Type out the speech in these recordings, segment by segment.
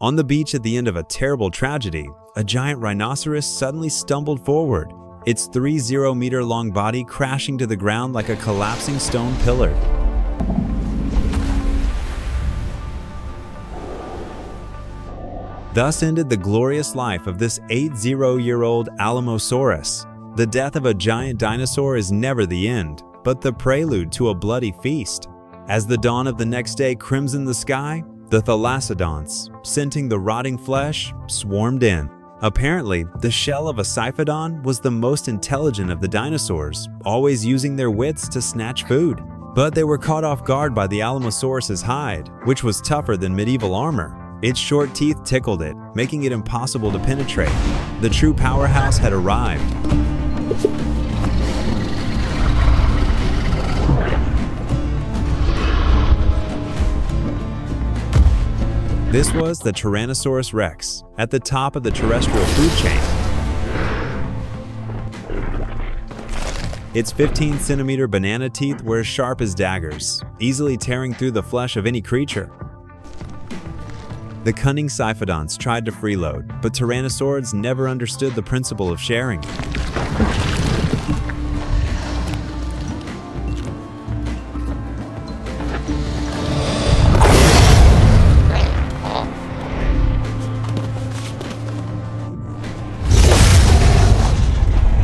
On the beach at the end of a terrible tragedy, a giant rhinoceros suddenly stumbled forward, its 30-meter-long body crashing to the ground like a collapsing stone pillar. Thus ended the glorious life of this 80-year-old Alamosaurus. The death of a giant dinosaur is never the end, but the prelude to a bloody feast. As the dawn of the next day crimsoned the sky, the thalassodonts, scenting the rotting flesh, swarmed in. Apparently, the shell of a Siphodon was the most intelligent of the dinosaurs, always using their wits to snatch food. But they were caught off guard by the Alamosaurus's hide, which was tougher than medieval armor. Its short teeth tickled it, making it impossible to penetrate. The true powerhouse had arrived. This was the Tyrannosaurus Rex, at the top of the terrestrial food chain. Its 15-centimeter banana teeth were as sharp as daggers, easily tearing through the flesh of any creature. The cunning Siphodonts tried to freeload, but Tyrannosaurs never understood the principle of sharing.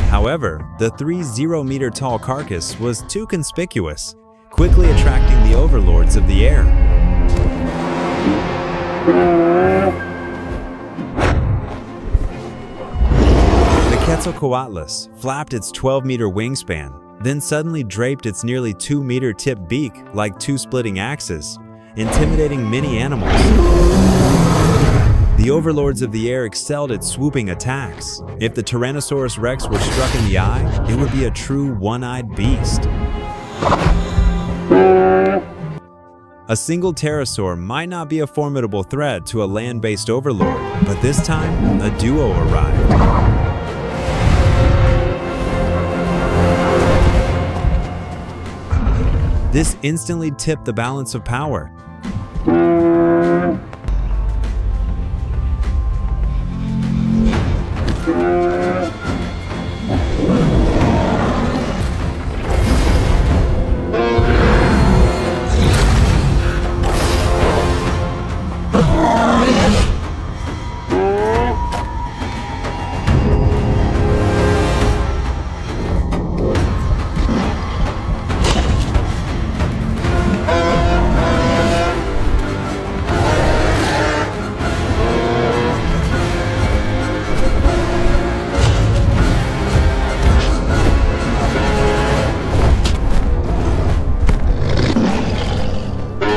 However, the 30-meter-tall carcass was too conspicuous, quickly attracting the overlords of the air. The Quetzalcoatlus flapped its 12-meter wingspan, then suddenly draped its nearly 2-meter tipped beak like two splitting axes, intimidating many animals. The overlords of the air excelled at swooping attacks. If the Tyrannosaurus Rex were struck in the eye, it would be a true one-eyed beast. A single pterosaur might not be a formidable threat to a land-based overlord, but this time, a duo arrived. This instantly tipped the balance of power.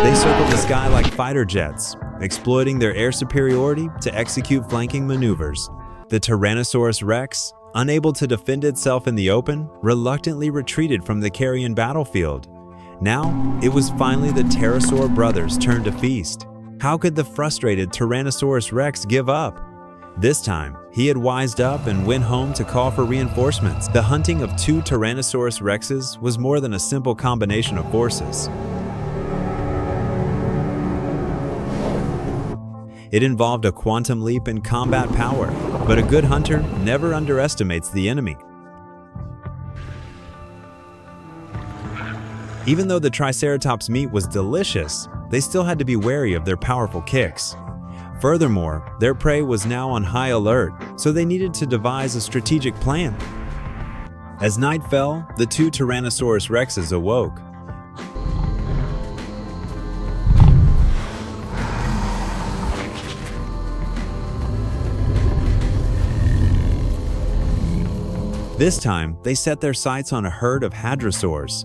They circled the sky like fighter jets, exploiting their air superiority to execute flanking maneuvers. The Tyrannosaurus Rex, unable to defend itself in the open, reluctantly retreated from the carrion battlefield. Now, it was finally the pterosaur brothers' turn to feast. How could the frustrated Tyrannosaurus Rex give up? This time, he had wised up and went home to call for reinforcements. The hunting of two Tyrannosaurus Rexes was more than a simple combination of forces. It involved a quantum leap in combat power, but a good hunter never underestimates the enemy. Even though the Triceratops' meat was delicious, they still had to be wary of their powerful kicks. Furthermore, their prey was now on high alert, so they needed to devise a strategic plan. As night fell, the two Tyrannosaurus Rexes awoke. This time, they set their sights on a herd of hadrosaurs.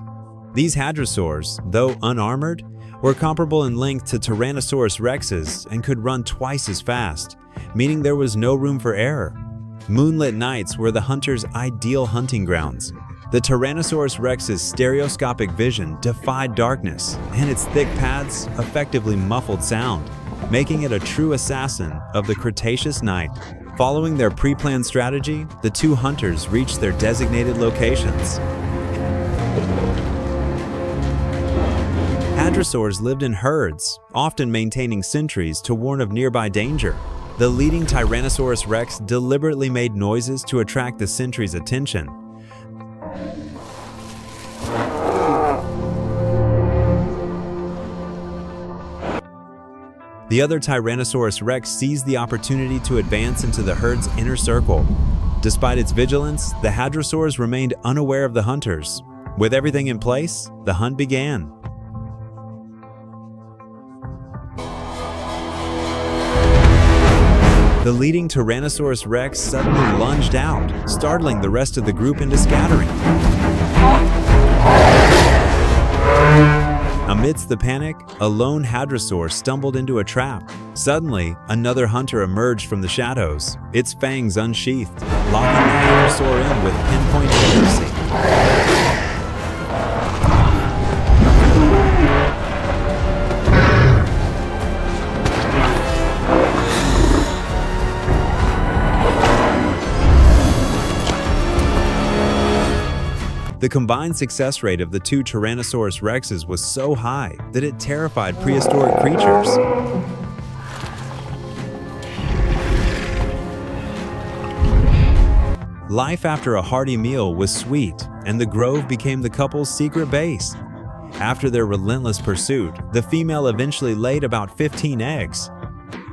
These hadrosaurs, though unarmored, were comparable in length to Tyrannosaurus Rexes and could run twice as fast, meaning there was no room for error. Moonlit nights were the hunters' ideal hunting grounds. The Tyrannosaurus Rex's stereoscopic vision defied darkness, and its thick pads effectively muffled sound, making it a true assassin of the Cretaceous night. Following their pre-planned strategy, the two hunters reached their designated locations. Hadrosaurs lived in herds, often maintaining sentries to warn of nearby danger. The leading Tyrannosaurus Rex deliberately made noises to attract the sentries' attention. The other Tyrannosaurus Rex seized the opportunity to advance into the herd's inner circle. Despite its vigilance, the Hadrosaurs remained unaware of the hunters. With everything in place, the hunt began. The leading Tyrannosaurus Rex suddenly lunged out, startling the rest of the group into scattering. Amidst the panic, a lone hadrosaur stumbled into a trap. Suddenly, another hunter emerged from the shadows, its fangs unsheathed, locking the hadrosaur in with pinpoint accuracy. The combined success rate of the two Tyrannosaurus Rexes was so high that it terrified prehistoric creatures. Life after a hearty meal was sweet, and the grove became the couple's secret base. After their relentless pursuit, the female eventually laid about 15 eggs.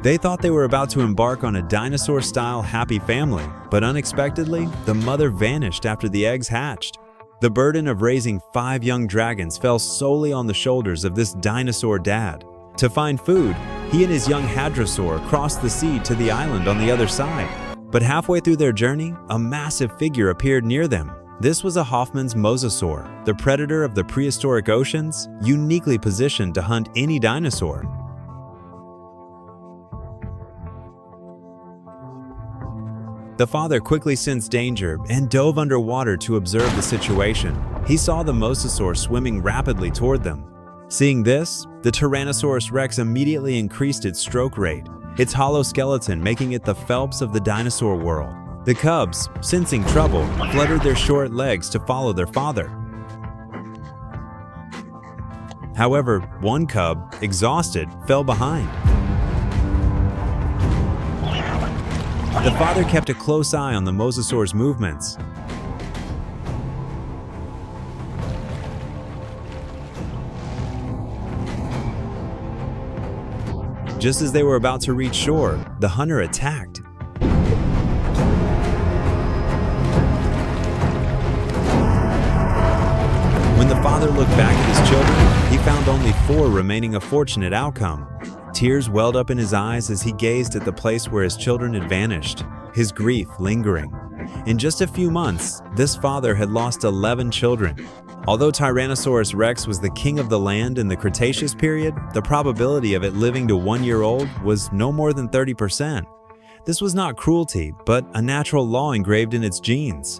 They thought they were about to embark on a dinosaur-style happy family, but unexpectedly, the mother vanished after the eggs hatched. The burden of raising 5 young dragons fell solely on the shoulders of this dinosaur dad. To find food, he and his young hadrosaur crossed the sea to the island on the other side. But halfway through their journey, a massive figure appeared near them. This was a Hoffman's mosasaur, the predator of the prehistoric oceans, uniquely positioned to hunt any dinosaur. The father quickly sensed danger and dove underwater to observe the situation. He saw the mosasaur swimming rapidly toward them. Seeing this, the Tyrannosaurus Rex immediately increased its stroke rate, its hollow skeleton making it the Phelps of the dinosaur world. The cubs, sensing trouble, fluttered their short legs to follow their father. However, one cub, exhausted, fell behind. The father kept a close eye on the mosasaur's movements. Just as they were about to reach shore, the hunter attacked. When the father looked back at his children, he found only 4 remaining, a fortunate outcome. Tears welled up in his eyes as he gazed at the place where his children had vanished, his grief lingering. In just a few months, this father had lost 11 children. Although Tyrannosaurus Rex was the king of the land in the Cretaceous period, the probability of it living to 1 year old was no more than 30%. This was not cruelty, but a natural law engraved in its genes.